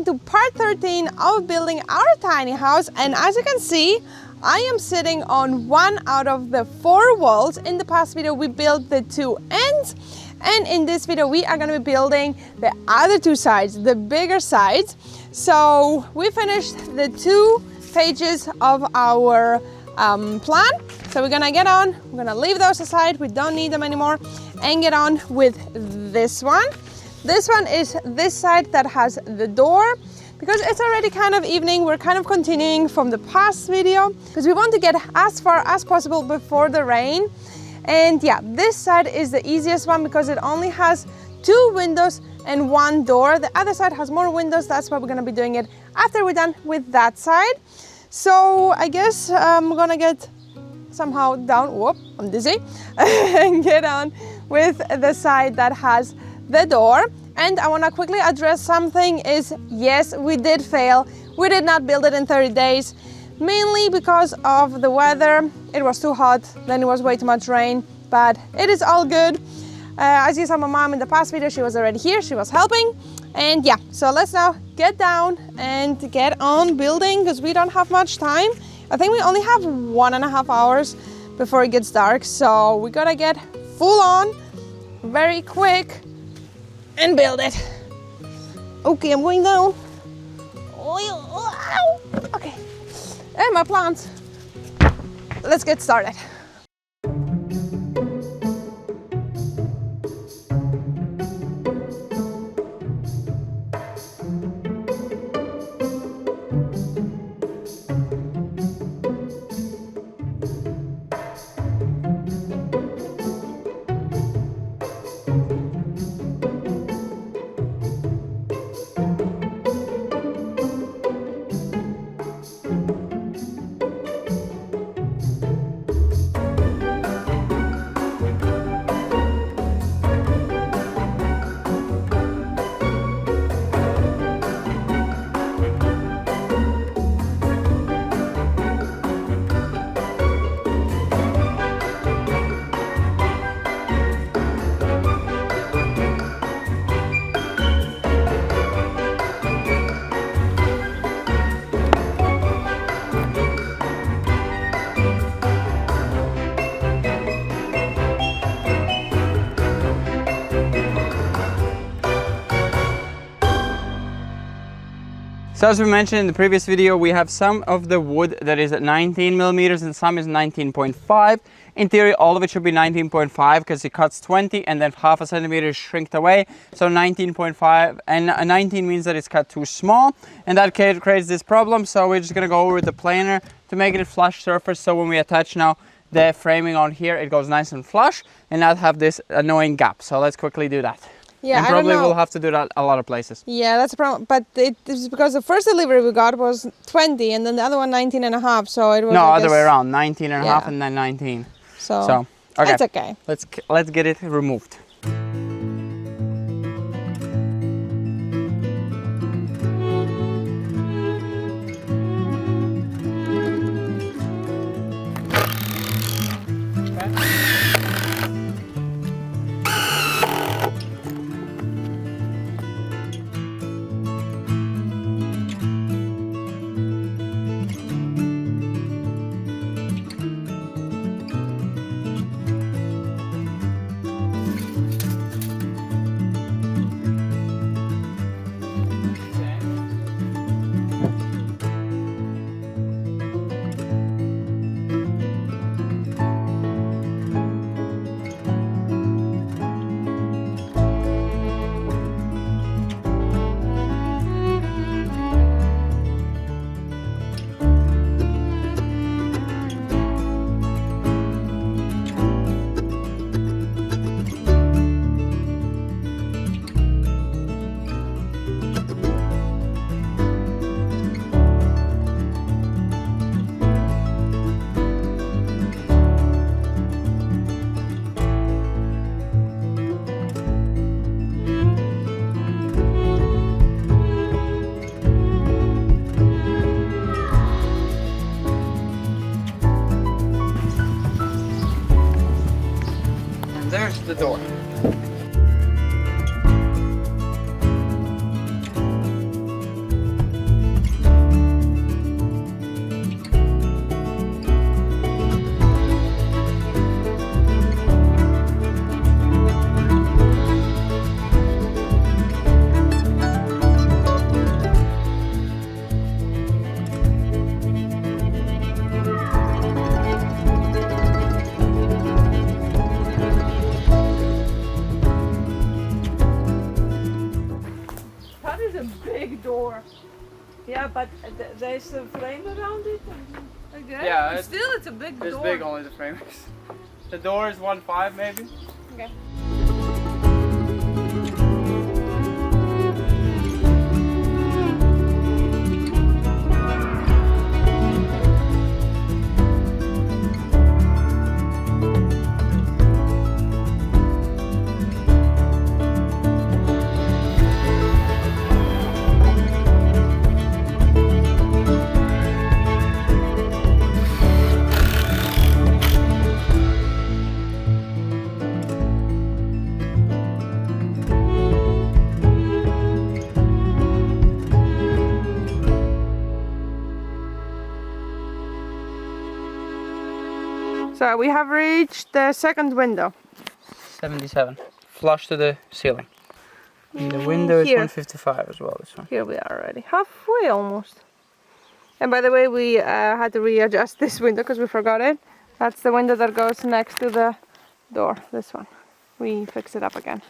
welcome to part 13 of building our tiny house. And as you can see, I am sitting on one out of the 4 walls. In the past video, we built the 2 ends. And in this video, we are gonna be building the other 2 sides, the bigger sides. So we finished the 2 pages of our plan. So we're gonna get on, we're gonna leave those aside, we don't need them anymore, and get on with this one. This one is this side that has the door. Because it's already kind of evening, we're kind of continuing from the past video because we want to get as far as possible before the rain. And yeah, this side is the easiest one because it only has 2 windows and 1 door. The other side has more windows. That's why we're gonna be doing it after we're done with that side. So I guess I'm gonna get somehow down, whoop, I'm dizzy, and get on with the side that has the door. And I want to quickly address something is, yes, we did fail. We did not build it in 30 days, mainly because of the weather. It was too hot, then it was way too much rain, but it is all good. As you saw my mom in the past video, she was already here, she was helping. And yeah, so let's now get down and get on building because we don't have much time. I think we only have 1.5 hours before it gets dark. So we gotta get full on, very quick, and build it. Okay, I'm going down. Okay, and my plants. Let's get started. So as we mentioned in the previous video, we have some of the wood that is at 19 millimeters and some is 19.5. In theory, all of it should be 19.5 because it cuts 20 and then half a centimeter is shrinked away. So 19.5, and 19 means that it's cut too small, and that creates this problem. So we're just gonna go over with the planer to make it a flush surface. So when we attach now the framing on here, it goes nice and flush and not have this annoying gap. So let's quickly do that. Yeah, and probably we'll have to do that a lot of places. Yeah, that's a problem. But it is because the first delivery we got was 20 and then the other one 19.5. So it was no, other way around, 19.5 yeah. and then 19. So okay. It's okay. Let's get it removed. there's the door. Yeah, but there's a frame around it. Like that. Yeah, But still, it's a big door. It's big, only the frame. The door is 1.5 maybe. Okay. So we have reached the second window. 77. Flush to the ceiling. And the window is Here. 155 as well, this one. Here we are already, halfway almost. And by the way, we had to readjust this window because we forgot it. That's the window that goes next to the door, this one. We fixed it up again.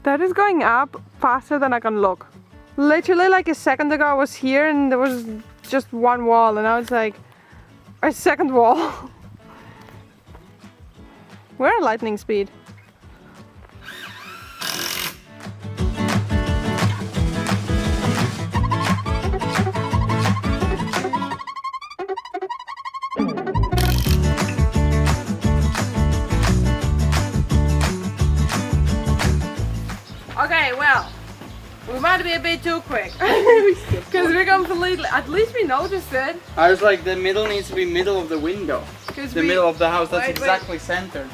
That is going up faster than I can look. Literally like a second ago I was here and there was just one wall and now it's like a second wall. We're at lightning speed. Okay, well, we might be a bit too quick because we completely, at least we noticed it. I was like, the middle needs to be middle of the window. The middle of the house, that's exactly centered.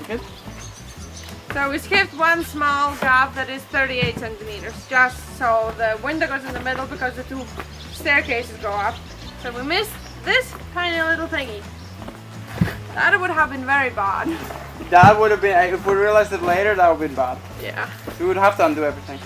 Good? So we skipped one small gap that is 38 centimeters, just so the window goes in the middle because the two staircases go up. So we missed this tiny little thingy. That would have been very bad. That would have been, if we realized it later, that would have been bad. Yeah. We would have to undo everything.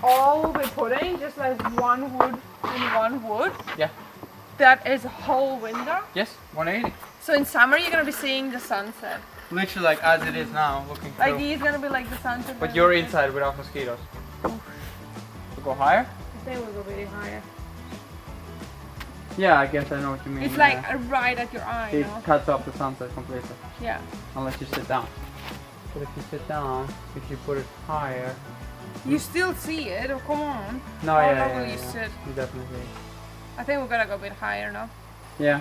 All we're putting, just like one wood and one wood. Yeah. That is a whole window. Yes, 180. So in summer you're gonna be seeing the sunset. Literally like as it is now, looking through. Like these gonna be like the sunset. But you're inside without mosquitoes. Oof. Go higher? I think we'll go really higher. Yeah, I guess I know what you mean. It's like right at your eye, It you know? cuts off the sunset completely. Yeah. Unless you sit down. But if you sit down, if you put it higher... You still see it, oh come on. No, How yeah, low will yeah, you yeah. sit? You definitely. I think we're gonna go a bit higher now. Yeah.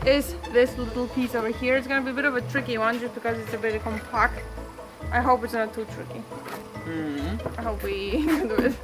is this little piece over here. It's gonna be a bit of a tricky one just because it's a bit compact. I hope it's not too tricky. I hope we can do it.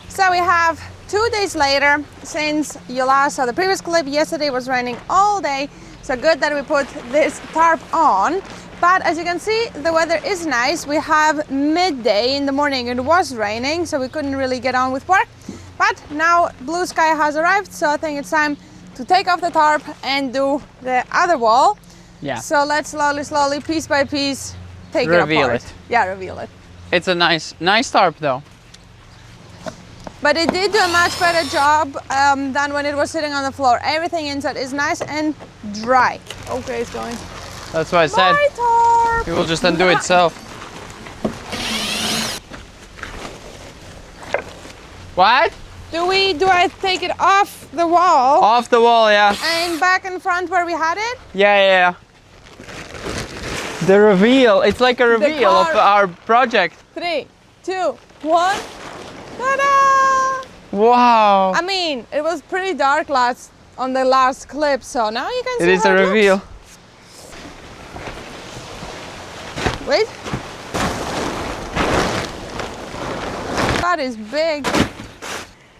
So we have 2 days later since you last saw the previous clip. Yesterday was raining all day, so good that we put this tarp on. But as you can see, the weather is nice. We have midday in the morning, it was raining, so we couldn't really get on with work. But now blue sky has arrived, so I think it's time to take off the tarp and do the other wall. Yeah. So let's slowly, piece by piece, take Reveal it apart. it. Yeah, reveal it. It's a nice tarp though. But it did do a much better job than when it was sitting on the floor. Everything inside is nice and dry. Okay, it's going. That's why I said My tarp! it will just undo itself. What? Do I take it off the wall? Off the wall, yeah. And back in front where we had it? Yeah. The reveal. It's like a reveal of our project. 3, 2, 1. Ta-da! Wow. I mean, it was pretty dark on the last clip, so now you can see It is how a it reveal. looks. Wait. That is big.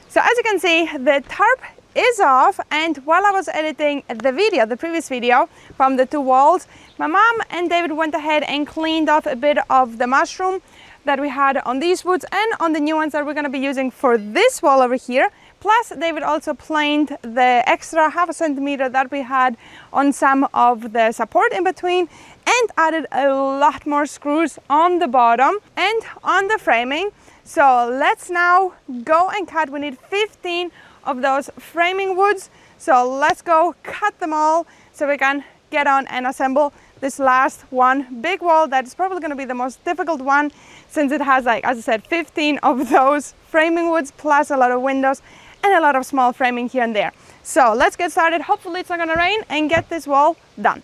So as you can see, the tarp is off, and while I was editing the previous video from the 2 walls, my mom and David went ahead and cleaned off a bit of the mushroom that we had on these woods and on the new ones that we're going to be using for this wall over here. Plus, David also planed the extra 0.5 centimeter that we had on some of the support in between, and added a lot more screws on the bottom and on the framing. So let's now go and cut. We need 15 of those framing woods. So let's go cut them all so we can get on and assemble this last one big wall that is probably going to be the most difficult one, since it has, like, as I said, 15 of those framing woods plus a lot of windows and a lot of small framing here and there. So let's get started. Hopefully it's not going to rain, and get this wall done.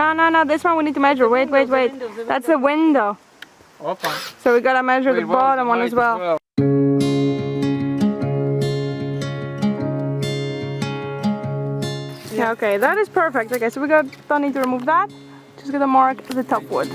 No, this one we need to measure. Wait. That's the window. Open. So we gotta measure the bottom one as well. Yeah, okay, that is perfect. Okay, so don't need to remove that. Just gonna mark the top wood.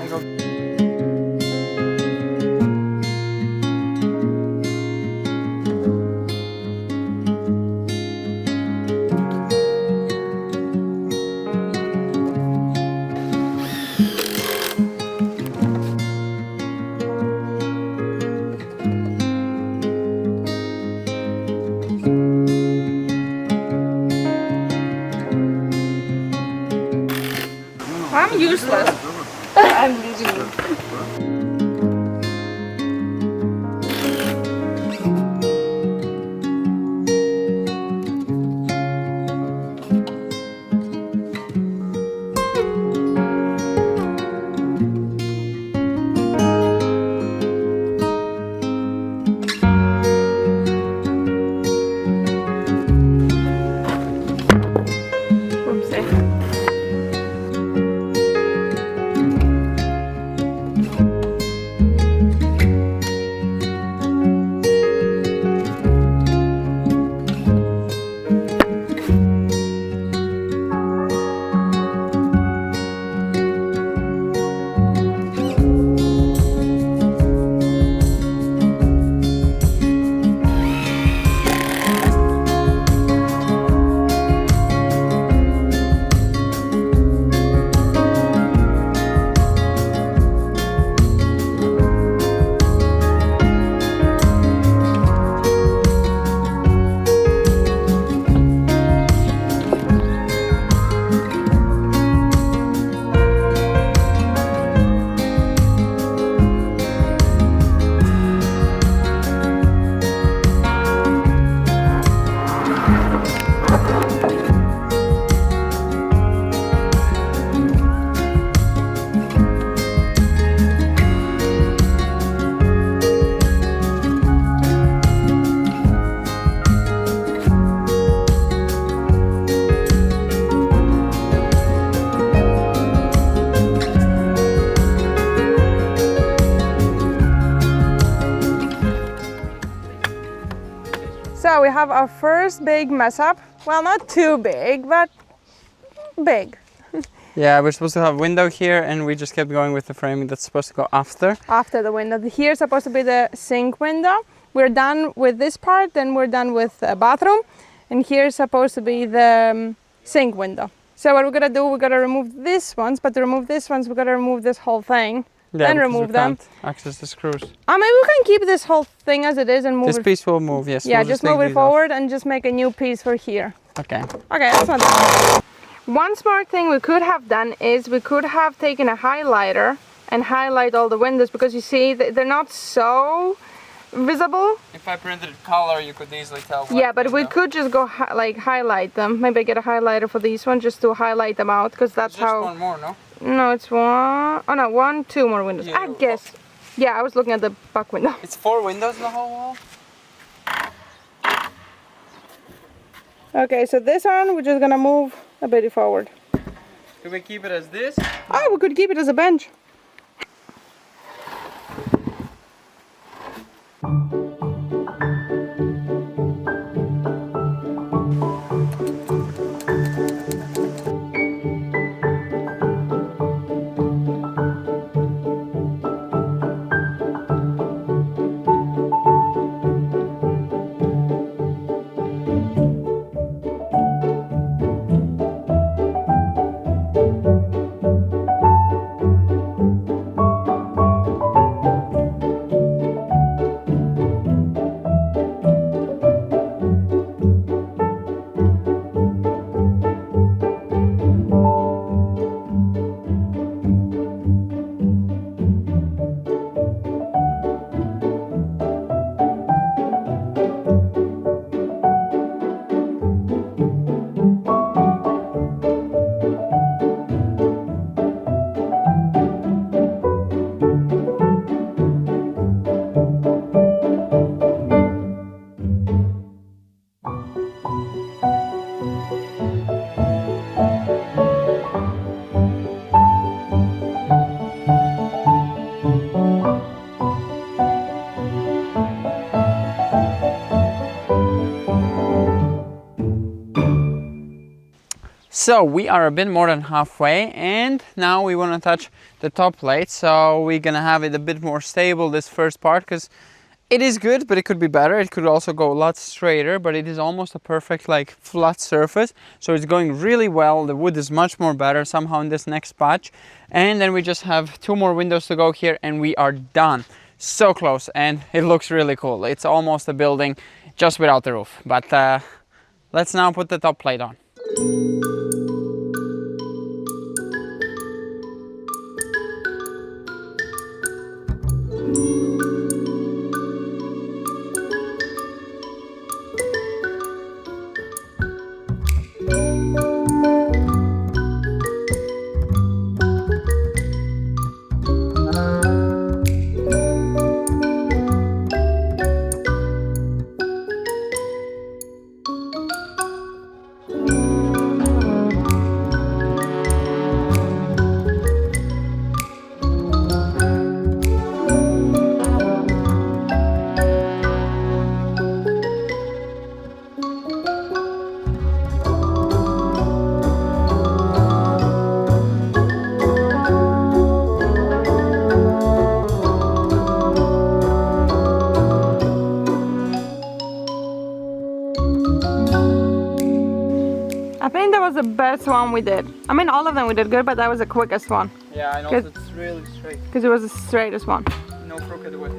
I'm useless. I'm leaving you. Oopsie. So we have our first big mess up. Well, not too big, but big. Yeah, we're supposed to have a window here, and we just kept going with the framing that's supposed to go after. After the window. Here's supposed to be the sink window. We're done with this part, then we're done with the bathroom. And here's supposed to be the sink window. So what we're gonna do, we're gonna remove these ones, but to remove these ones, we're gonna remove this whole thing. Yeah, then because remove we them. can't access the screws. Maybe we can keep this whole thing as it is and move This it. piece will move, yes. Yeah, we'll just take move it these off. forward and just make a new piece for here. Okay. Okay, that's not bad. One smart thing we could have done is we could have taken a highlighter and highlight all the windows, because you see they're not so visible. If I printed color, you could easily tell. Yeah, but we could just go like highlight them. Maybe get a highlighter for these ones just to highlight them out, because that's Just how. one more, no? No, it's one. Oh no, one, two more windows. Yeah. I guess. Yeah, I was looking at the back window. It's 4 windows in the whole wall. Okay, so this one we're just gonna move a bit forward. Could we keep it as this? Oh, we could keep it as a bench. So we are a bit more than halfway, and now we want to touch the top plate. So we're gonna have it a bit more stable, this first part, because it is good, but it could be better. It could also go a lot straighter, but it is almost a perfect like flat surface. So it's going really well. The wood is much more better somehow in this next patch. And then we just have 2 more windows to go here and we are done. So close, and it looks really cool. It's almost a building just without the roof. But let's now put the top plate on. I think that was the best one we did. I mean, all of them we did good, but that was the quickest one. Yeah, and also it's really straight. Because it was the straightest one. No crooked wood.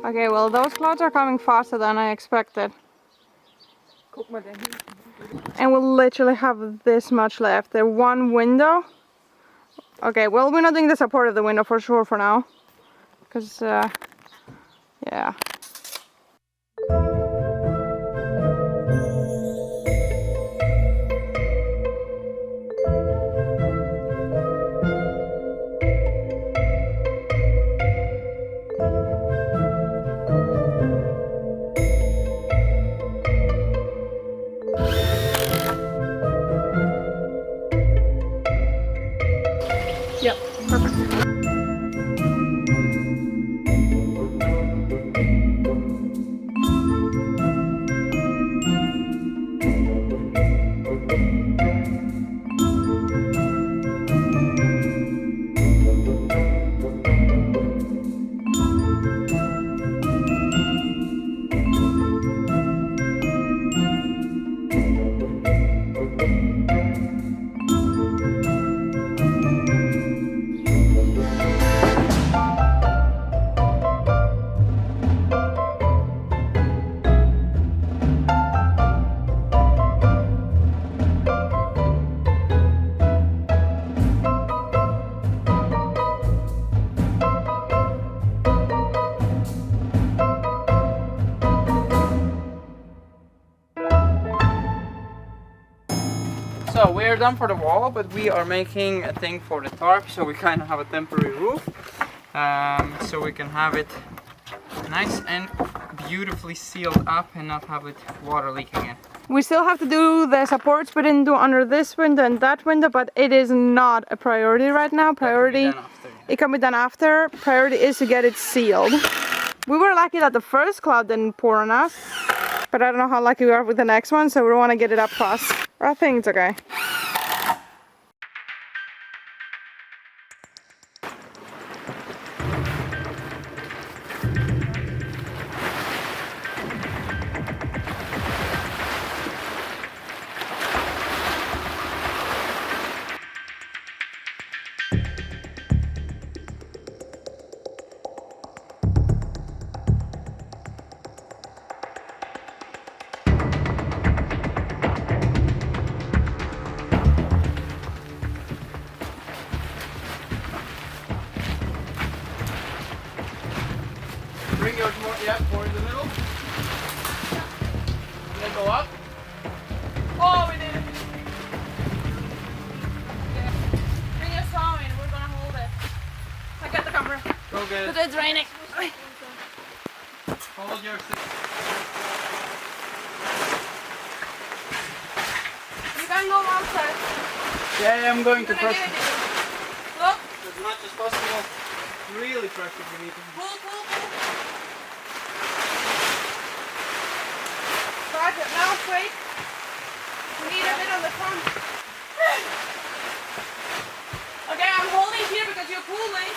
Okay, well, those clouds are coming faster than I expected. And we'll literally have this much left. The one window. Okay, well, we're not doing the support of the window for sure for now. Because, yeah. Yep, perfect. So we are done for the wall, but we are making a thing for the tarp, so we kind of have a temporary roof, so we can have it nice and beautifully sealed up and not have it water leaking in. We still have to do the supports we didn't do under this window and that window, but it is not a priority right now. Priority, it can be done after. Priority is to get it sealed. We were lucky that the first cloud didn't pour on us, but I don't know how lucky we are with the next one, so we want to get it up fast. I think it's okay. it's raining. Hold your seat. You can go outside. Yeah, I'm going to press Look. as much as possible. Really press if you need to. Pull. Start it now, straight. We need a bit on the front. Okay, I'm holding here because you're pulling.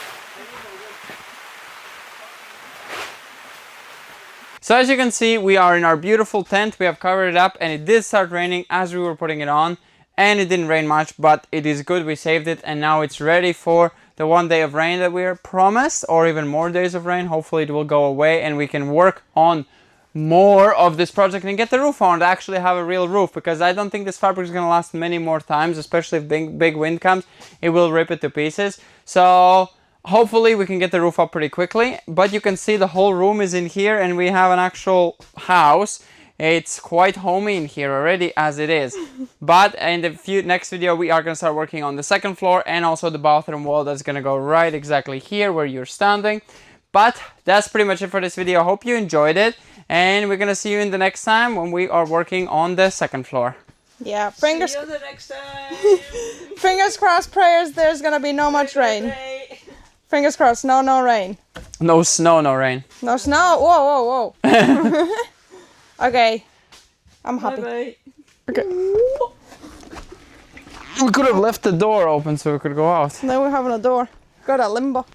So as you can see, we are in our beautiful tent. We have covered it up and it did start raining as we were putting it on. And it didn't rain much, but it is good. We saved it and now it's ready for the 1 day of rain that we are promised, or even more days of rain. Hopefully it will go away and we can work on more of this project and get the roof on to actually have a real roof, because I don't think this fabric is going to last many more times, especially if big wind comes. It will rip it to pieces. So hopefully we can get the roof up pretty quickly. But you can see the whole room is in here and we have an actual house. It's quite homey in here already as it is. But in the next video we are going to start working on the second floor and also the bathroom wall that's going to go right exactly here where you're standing. But that's pretty much it for this video. I hope you enjoyed it and we're going to see you in the next time when we are working on the second floor. Yeah, fingers. See you the next time. Fingers crossed, prayers. There's gonna be no much rain. Fingers crossed, no rain. No snow, no rain. No snow. Whoa. Okay, I'm happy. Bye-bye. Okay. We could have left the door open so we could go out. Now we're having a door. Got a limbo.